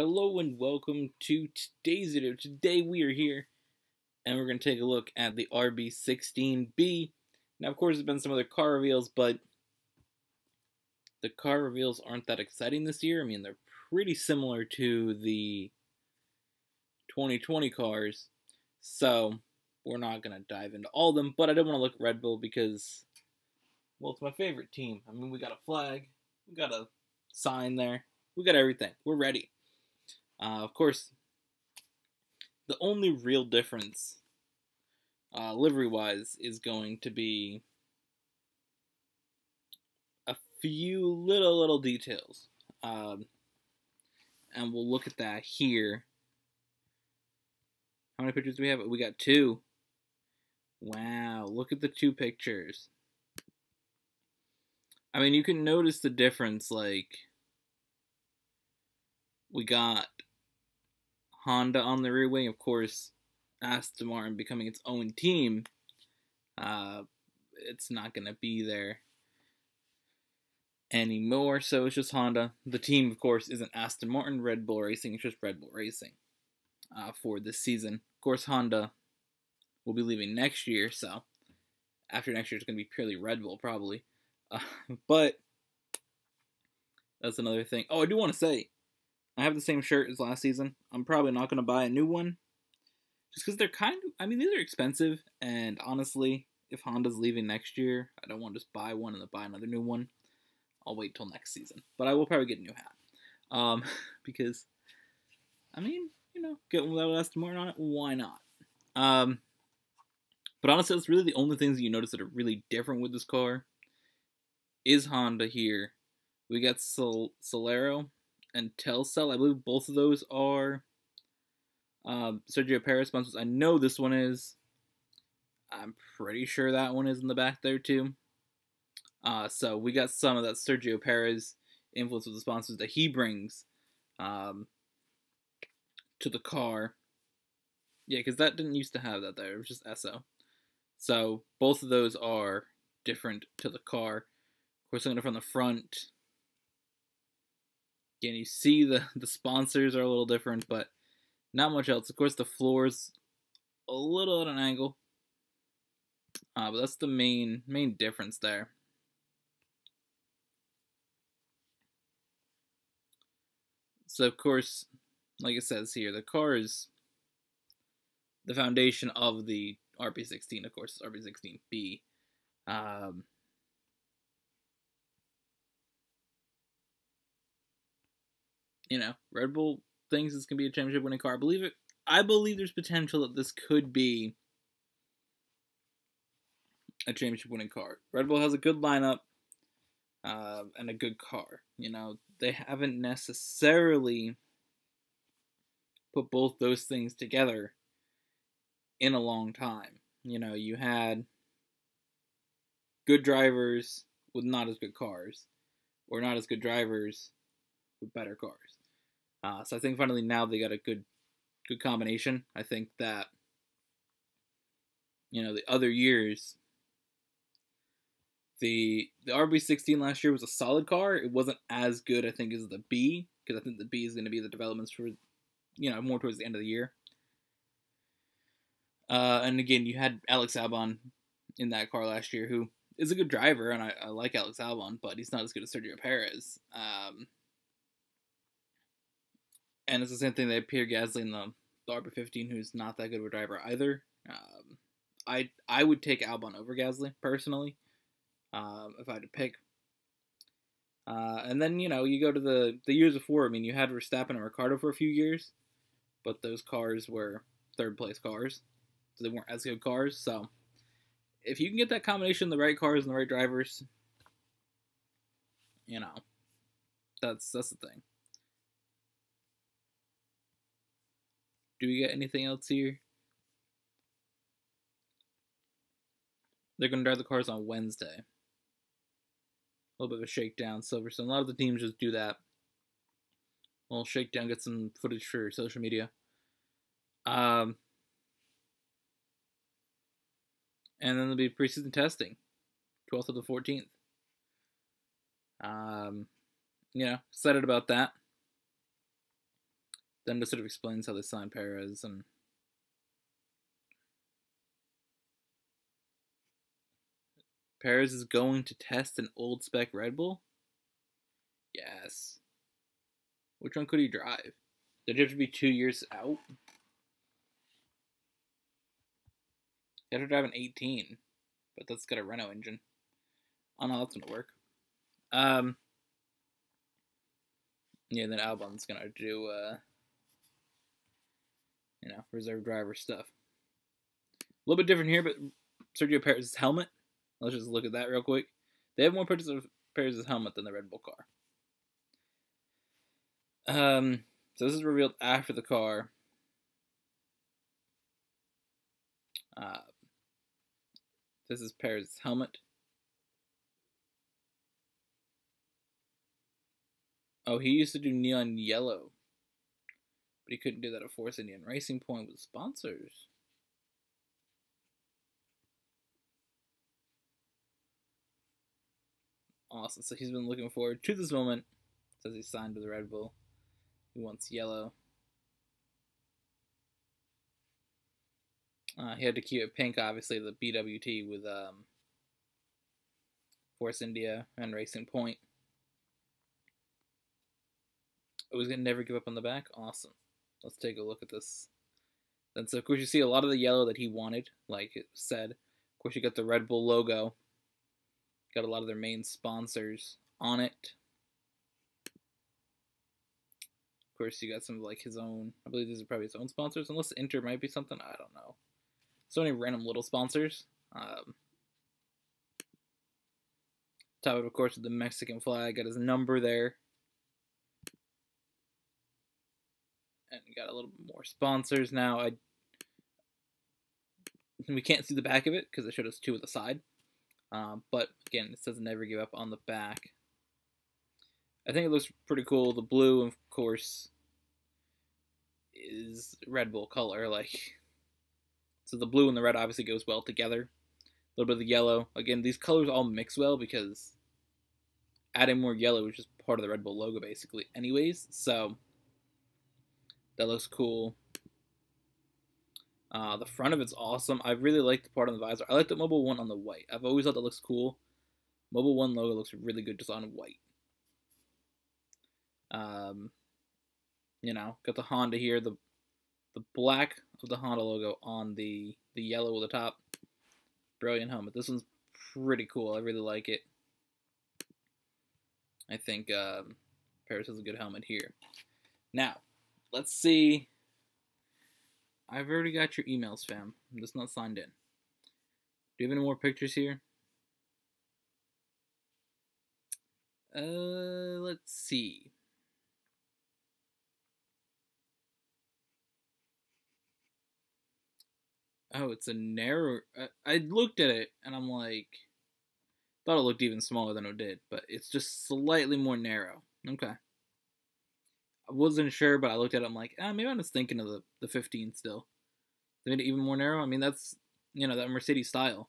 Hello and welcome to today's video. Today we are here and we're going to take a look at the RB16B. Now of course there's been some other car reveals, but the car reveals aren't that exciting this year. I mean, they're pretty similar to the 2020 cars, so we're not going to dive into all of them, but I don't want to look at Red Bull because, well, it's my favorite team. I mean, we got a flag, we got a sign there, we got everything. We're ready. Of course, the only real difference, livery-wise, is going to be a few little details. And we'll look at that here. How many pictures do we have? We got 2. Wow, look at the 2 pictures. I mean, you can notice the difference, like, we got Honda on the rear wing, of course, Aston Martin becoming its own team. It's not going to be there anymore, so it's just Honda. The team, of course, isn't Aston Martin, Red Bull Racing, it's just Red Bull Racing for this season. Of course, Honda will be leaving next year, so after next year it's going to be purely Red Bull, probably. But that's another thing. Oh, I do want to say, I have the same shirt as last season. I'm probably not going to buy a new one, just because they're kind of, I mean, these are expensive, and honestly, if Honda's leaving next year, I don't want to just buy one and then buy another new one. I'll wait till next season. But I will probably get a new hat. Because, I mean, you know, get one without Aston Martin on it, why not? But honestly, that's really the only things that you notice that are really different with this car. Is Honda here. We got Solero and Telcel. I believe both of those are Sergio Perez sponsors. I know this one is. I'm pretty sure that one is in the back there too. So we got some of that Sergio Perez influence with the sponsors that he brings to the car. Yeah, because that didn't used to have that there. It was just Esso. So both of those are different to the car. Of course, looking from the front, again, you see the sponsors are a little different, but not much else. Of course, the floor's a little at an angle, but that's the main difference there. So, of course, like it says here, the car is the foundation of the RB16, of course, RB16B. You know, Red Bull thinks this can be a championship winning car. I believe there's potential that this could be a championship winning car. Red Bull has a good lineup and a good car. You know, they haven't necessarily put both those things together in a long time. You know, you had good drivers with not as good cars, or not as good drivers with better cars. So I think finally now they got a good combination. I think that, you know, the other years, the RB16 last year was a solid car. It wasn't as good, I think, as the B, because I think the B is going to be the developments for, you know, more towards the end of the year. And again, you had Alex Albon in that car last year, who is a good driver, and I like Alex Albon, but he's not as good as Sergio Perez. And it's the same thing. They have Pierre Gasly in the RB15, who's not that good of a driver either. I would take Albon over Gasly, personally, if I had to pick. And then, you know, you go to the years before. I mean, you had Verstappen and Ricciardo for a few years, but those cars were third-place cars, so they weren't as good cars. So if you can get that combination of the right cars and the right drivers, you know, that's the thing. Do we get anything else here? They're going to drive the cars on Wednesday. A little bit of a shakedown, Silverstone. A lot of the teams just do that. We'll shakedown, get some footage for social media. And then there'll be preseason testing, 12th to the 14th. You know, excited about that. then this sort of explains how they signed Perez. And Perez is going to test an old spec Red Bull? Yes. Which one could he drive? Did he have to be 2 years out? He had to drive an 18, but that's got a Renault engine. Oh no, that's gonna work. Yeah, then Albon's gonna do reserve driver stuff. A little bit different here, but Sergio Perez's helmet. Let's just look at that real quick. They have more pictures of Perez's helmet than the Red Bull car. So this is revealed after the car. This is Perez's helmet. Oh, he used to do neon yellow, but he couldn't do that at Force India and Racing Point with sponsors. Awesome. So he's been looking forward to this moment. Says he signed with Red Bull. He wants yellow. He had to keep it pink, obviously, the BWT with Force India and Racing Point. Oh, he's going to never give up on the back? Awesome. Let's take a look at this. Then, so, of course, you see a lot of the yellow that he wanted, like it said. Of course, you got the Red Bull logo. Got a lot of their main sponsors on it. Of course, you got some of like his own. I believe these are probably his own sponsors, unless Inter might be something. I don't know. So many random little sponsors. Top of course, with the Mexican flag. Got his number there. And we got a little bit more sponsors now. We can't see the back of it because it showed us two at the side. But again, it says never give up on the back. I think it looks pretty cool. The blue, of course, is Red Bull color. So the blue and the red obviously goes well together. A little bit of the yellow. Again, these colors all mix well because adding more yellow is just part of the Red Bull logo, basically, anyways. So that looks cool. The front of it's awesome. I really like the part on the visor. I like the Mobile 1 on the white. I've always thought that looks cool. Mobile 1 logo looks really good just on white. Got the Honda here. The black of the Honda logo on the yellow at the top. Brilliant helmet. This one's pretty cool. I really like it. I think Paris has a good helmet here. Now, let's see. I've already got your emails, fam. I'm just not signed in. Do you have any more pictures here? Let's see. Oh, it's a narrow. I looked at it and I'm like, thought it looked even smaller than it did, but it's just slightly more narrow. Okay. I wasn't sure, but I looked at it. I'm like, maybe I'm just thinking of the 15 still. They made it even more narrow. I mean, that's that Mercedes style.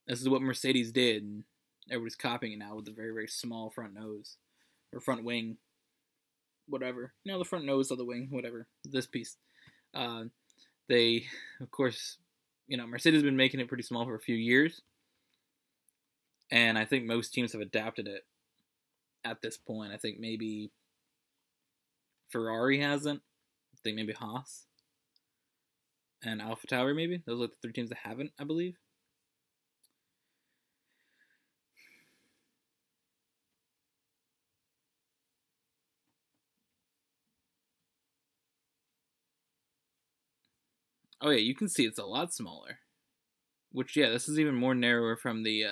This is what Mercedes did, and everybody's copying it now with the very, very small front nose or front wing, whatever. The front nose of the wing, whatever. This piece. They, of course, Mercedes has been making it pretty small for a few years. And I think most teams have adapted it at this point. I think maybe Ferrari hasn't. I think maybe Haas. And AlphaTauri, maybe. Those are the three teams that haven't, I believe. Oh yeah, you can see it's a lot smaller. Which, yeah, this is even more narrower from the,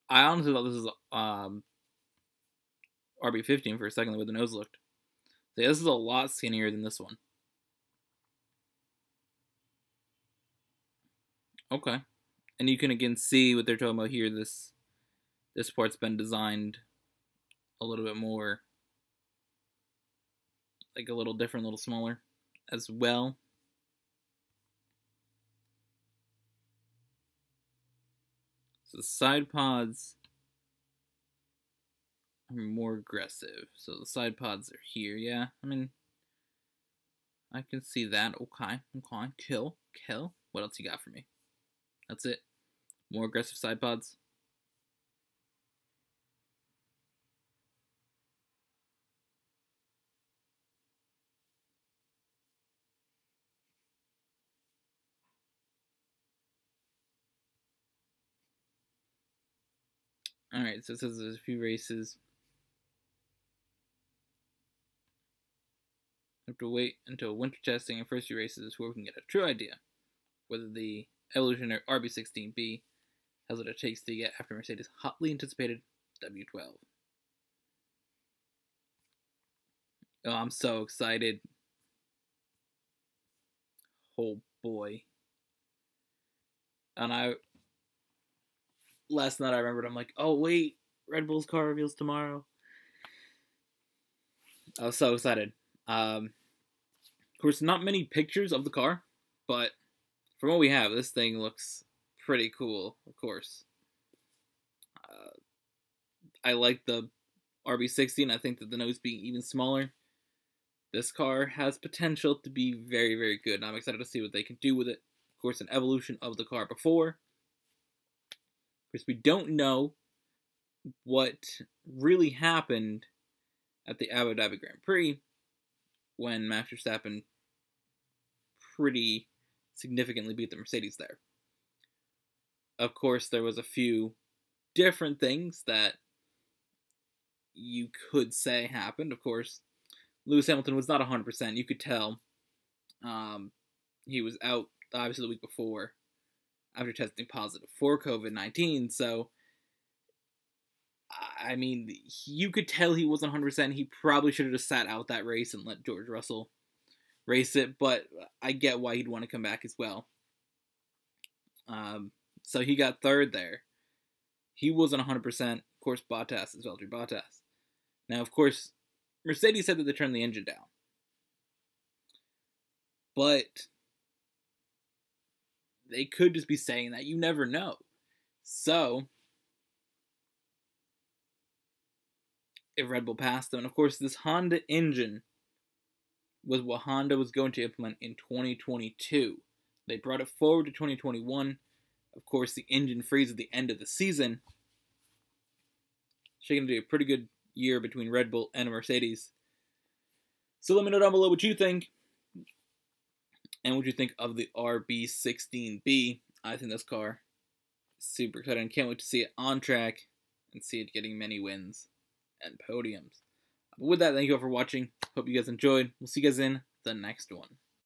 I honestly thought this was, RB15 for a second, the way the nose looked. So yeah, this is a lot skinnier than this one. Okay. And you can again see what they're talking about here. This part's been designed a little bit more, like a little different, a little smaller as well. So the side pods are more aggressive. So the side pods are here, yeah. I mean, I can see that. Okay. Kill. What else you got for me? That's it. More aggressive side pods. Alright, so it says there's a few races. Have to wait until winter testing and first few races where we can get a true idea whether the evolutionary RB16B has what it takes to get after Mercedes' hotly anticipated W12. Oh, I'm so excited. Oh boy. And last night I remembered, I'm like, oh wait, Red Bull's car reveals tomorrow. I was so excited. Of course, not many pictures of the car, but from what we have, this thing looks pretty cool, of course. I like the RB16. I think that the nose being even smaller, this car has potential to be very, very good, and I'm excited to see what they can do with it. Of course, an evolution of the car before. Of course, we don't know what really happened at the Abu Dhabi Grand Prix when Max Verstappen pretty significantly beat the Mercedes there. Of course, there was a few different things that you could say happened. Of course, Lewis Hamilton was not 100%. You could tell. He was out, obviously, the week before after testing positive for COVID-19. So, I mean, you could tell he wasn't 100%. He probably should have just sat out that race and let George Russell race it. But I get why he'd want to come back as well. So he got third there. He wasn't 100%. Of course, Bottas is Valtteri Bottas. Now, of course, Mercedes said that they turned the engine down. But they could just be saying that. You never know. So, if Red Bull passed them, and of course, this Honda engine was what Honda was going to implement in 2022. They brought it forward to 2021. Of course, the engine freezes at the end of the season. So you're going to do a pretty good year between Red Bull and Mercedes. So let me know down below what you think. And what you think of the RB16B. I think this car is super exciting. Can't wait to see it on track and see it getting many wins and podiums. But with that, thank you all for watching. Hope you guys enjoyed. We'll see you guys in the next one.